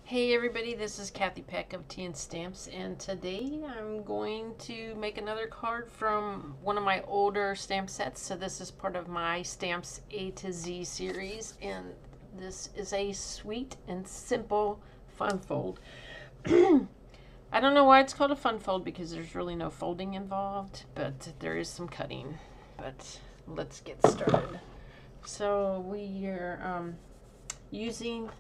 Hey everybody, this is Kathy Peck of Tea and Stamps, and today I'm going to make another card from one of my older stamp sets. So this is part of my Stamps A to Z series, and this is a sweet and simple fun fold. I don't know why it's called a fun fold because there's really no folding involved, but there is some cutting. But let's get started. So we are using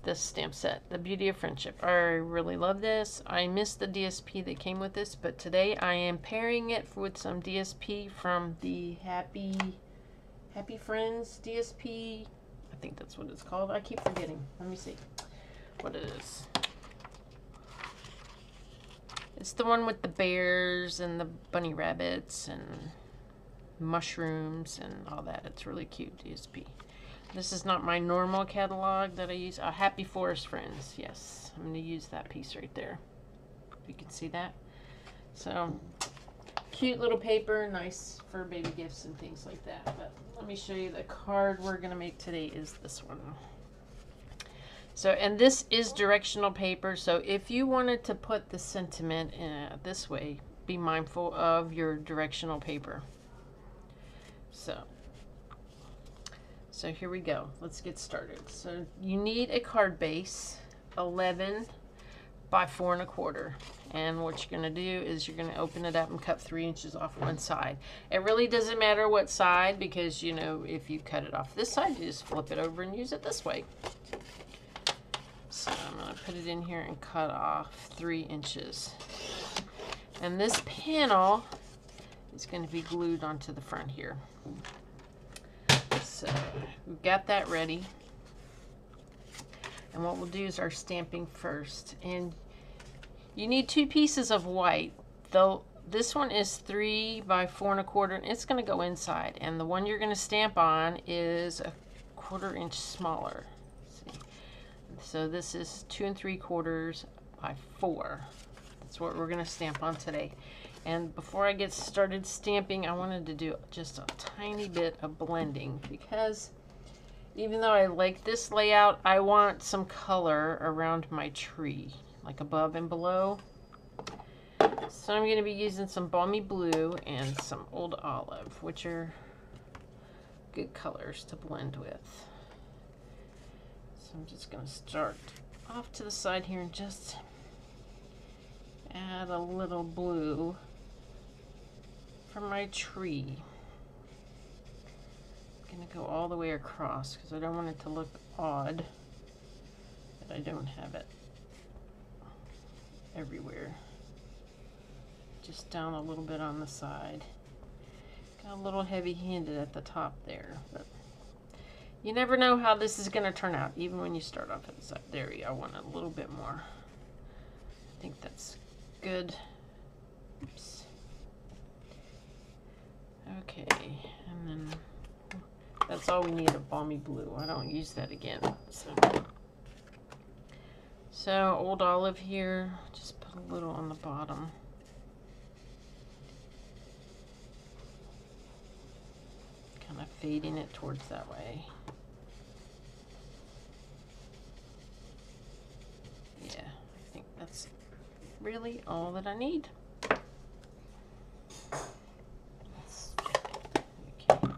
this stamp set, The Beauty of Friendship. I really love this. I missed the DSP that came with this, but today I am pairing it with some DSP from the Happy Friends DSP. I think that's what it's called. I keep forgetting. Let me see what it is. It's the one with the bears and the bunny rabbits and mushrooms and all that. It's really cute DSP. This is not my normal catalog that I use. Happy Forest Friends. Yes, I'm going to use that piece right there. You can see that. So, cute little paper, nice for baby gifts and things like that. But let me show you the card we're going to make today is this one. So, and this is directional paper. So, if you wanted to put the sentiment this way, be mindful of your directional paper. So here we go. Let's get started. So you need a card base, 11 by 4 1/4. And what you're going to do is you're going to open it up and cut 3 inches off one side. It really doesn't matter what side because, you know, if you cut it off this side, you just flip it over and use it this way. So I'm going to put it in here and cut off 3 inches. And this panel is going to be glued onto the front here. So we've got that ready. And what we'll do is our stamping first. And you need 2 pieces of white. Though this one is 3 by 4 1/4, and it's going to go inside. And the one you're going to stamp on is a 1/4 inch smaller. See? So this is 2 3/4 by 4. That's what we're going to stamp on today. And before I get started stamping, I wanted to do just a tiny bit of blending because even though I like this layout, I want some color around my tree, like above and below. So I'm going to be using some balmy blue and some old olive, which are good colors to blend with. So I'm just going to start off to the side here and just add a little blue from my tree. I'm going to go all the way across because I don't want it to look odd that I don't have it everywhere. Just down a little bit on the side. Got a little heavy-handed at the top there, but you never know how this is going to turn out, even when you start off at the side. There we go. I want a little bit more. I think that's good. Oops. Okay, and then that's all we need, a balmy blue. I don't use that again. So old olive here, just put a little on the bottom. Kind of fading it towards that way. Yeah, I think that's really all that I need.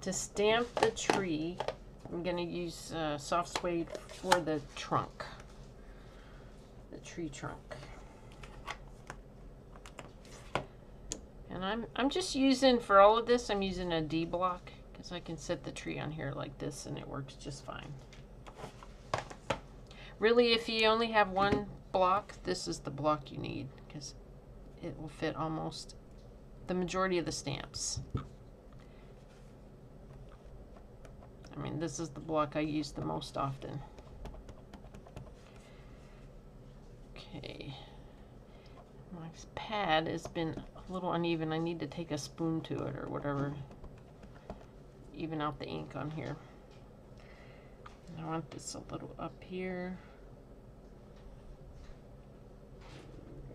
To stamp the tree, I'm going to use soft suede for the trunk, the tree trunk. And I'm just using, for all of this, I'm using a D block because I can set the tree on here like this and it works just fine. Really, if you only have one block, this is the block you need because it will fit almost the majority of the stamps. I mean, this is the block I use the most often. Okay. My pad has been a little uneven. I need to take a spoon to it or whatever. Even out the ink on here. I want this a little up here.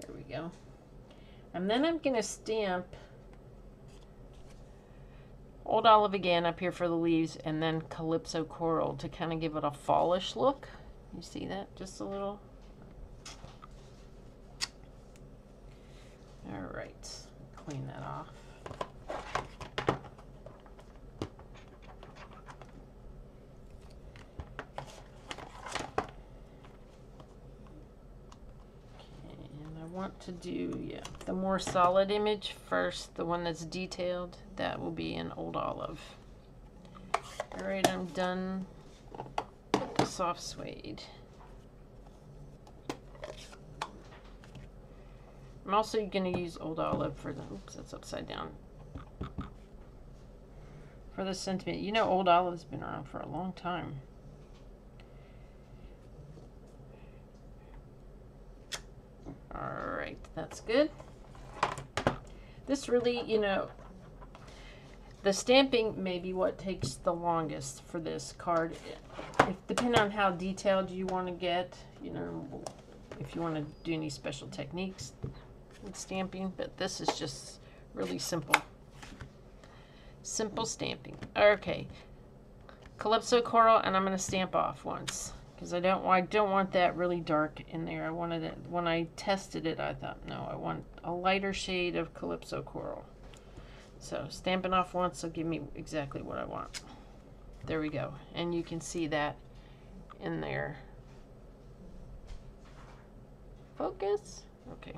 There we go. And then I'm going to stamp Old Olive again up here for the leaves, and then Calypso Coral to kind of give it a fallish look. You see that? Just a little All right, clean that off. Want to do the more solid image first, the one that's detailed. That will be in Old Olive. All right, I'm done with the soft suede. I'm also going to use Old Olive for the, oops, that's upside down, for the sentiment. You know, Old Olive's been around for a long time. All right, that's good. This really, you know, the stamping may be what takes the longest for this card. Depending on how detailed you want to get, you know, if you want to do any special techniques with stamping, but this is just really simple. Simple stamping. Okay, Calypso Coral, and I'm going to stamp off once. Because I don't want that really dark in there. I wanted it, when I tested it, I thought, no, I want a lighter shade of Calypso Coral. So stamping off once will give me exactly what I want. There we go. And you can see that in there. Focus. Okay.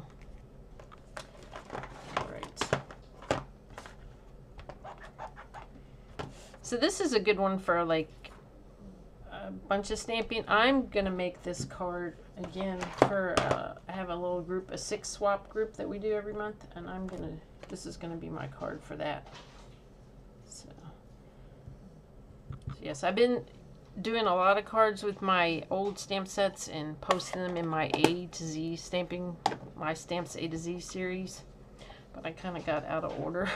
All right. So this is a good one for like a bunch of stamping. I'm gonna make this card again for I have a little group, a 6 swap group that we do every month, and this is gonna be my card for that. So yes, I've been doing a lot of cards with my old stamp sets and posting them in my A to Z stamping, my Stamps A to Z series, but I kind of got out of order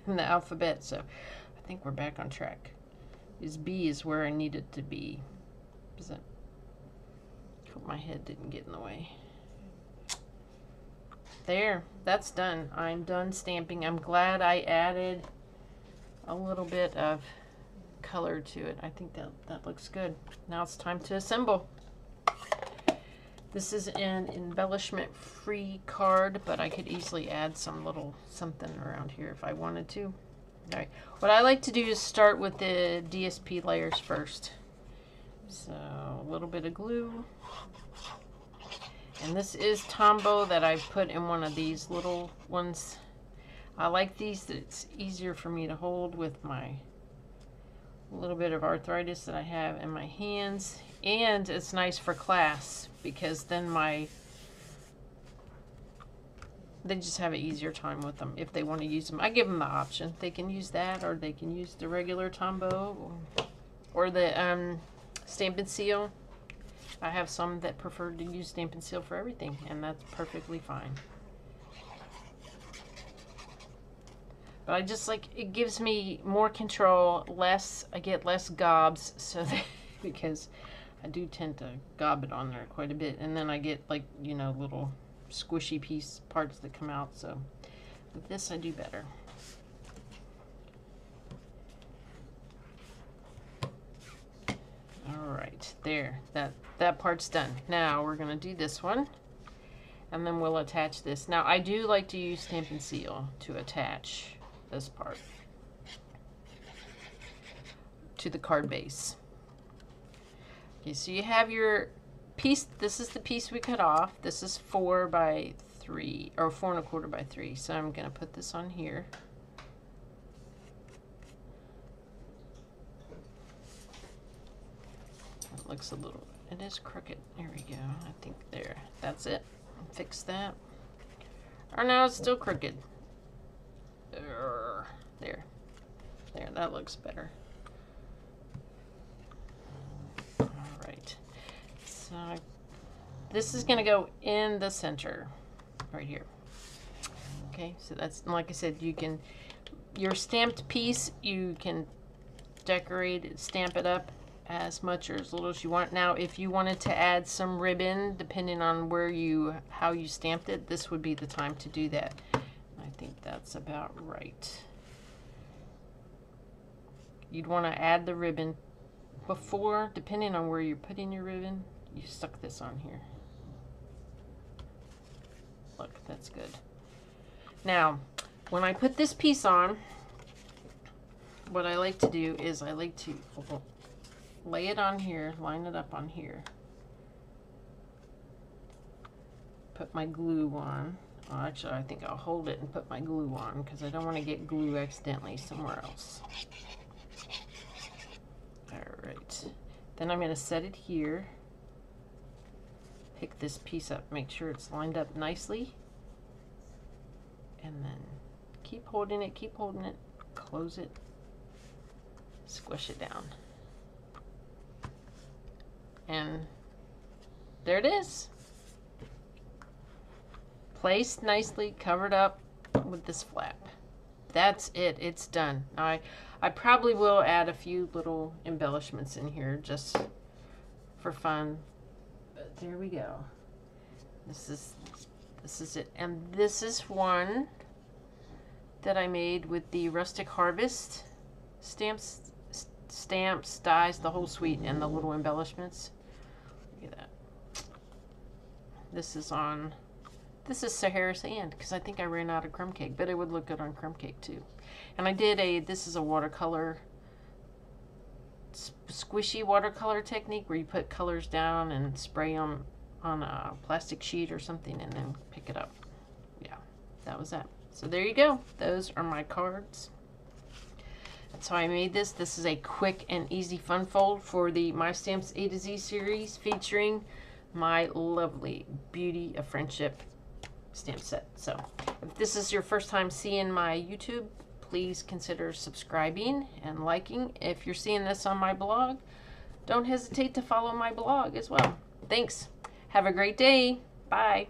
in the alphabet, so I think we're back on track. B is where I needed to be. Hope my head didn't get in the way. There, that's done. I'm done stamping. I'm glad I added a little bit of color to it. I think that looks good. Now it's time to assemble. This is an embellishment free card, but I could easily add some little something around here if I wanted to. All right, what I like to do is start with the DSP layers first. So a little bit of glue. And this is Tombow that I've put in one of these little ones. I like these, that it's easier for me to hold with my little bit of arthritis that I have in my hands. And it's nice for class because then they just have an easier time with them if they want to use them. I give them the option. They can use that, or they can use the regular Tombow, or the Stampin' Seal. I have some that prefer to use Stampin' Seal for everything, and that's perfectly fine. But I just like, it gives me more control, I get less gobs, so that, because I do tend to gob it on there quite a bit, and then I get, like, you know, little squishy parts that come out. So with this I do better. All right, there, that part's done. Now we're gonna do this one, and then we'll attach this. Now I do like to use Stampin' Seal to attach this part to the card base. Okay, so you have your piece. This is the piece we cut off. This is 4 by 3, or 4 1/4 by 3. So I'm gonna put this on here. It looks a little, it is crooked. There we go. I think there, that's it. Fix that. Or no, it's still crooked. There, that looks better. All right. So this is gonna go in the center, right here. Okay, so that's, like I said, you can, your stamped piece, you can decorate it, stamp it up as much or as little as you want. Now, if you wanted to add some ribbon, depending on how you stamped it, this would be the time to do that. I think that's about right. You'd want to add the ribbon before, depending on where you're putting your ribbon. You stuck this on here. Look, that's good. Now, when I put this piece on, what I like to do is I like to lay it on here, line it up on here. Put my glue on. Well, actually, I think I'll hold it and put my glue on because I don't want to get glue accidentally somewhere else. Alright. Then I'm going to set it here. Pick this piece up, make sure it's lined up nicely. And then keep holding it, close it, squish it down. And there it is. Placed nicely, covered up with this flap. That's it, it's done. Now I probably will add a few little embellishments in here just for fun. But there we go. This is it. And this is one that I made with the Rustic Harvest stamps, dies, the whole suite, and the little embellishments. Look at that. This is Sahara Sand, because I think I ran out of crumb cake, but it would look good on crumb cake too. And I did this is a watercolor, squishy watercolor technique where you put colors down and spray them on a plastic sheet or something and then pick it up. Yeah, that was that. So there you go. Those are my cards. That's how I made this. This is a quick and easy fun fold for the My Stamps A to Z series featuring my lovely Beauty of Friendship stamp set. So if this is your first time seeing my YouTube, please consider subscribing and liking. If you're seeing this on my blog, don't hesitate to follow my blog as well. Thanks. Have a great day. Bye.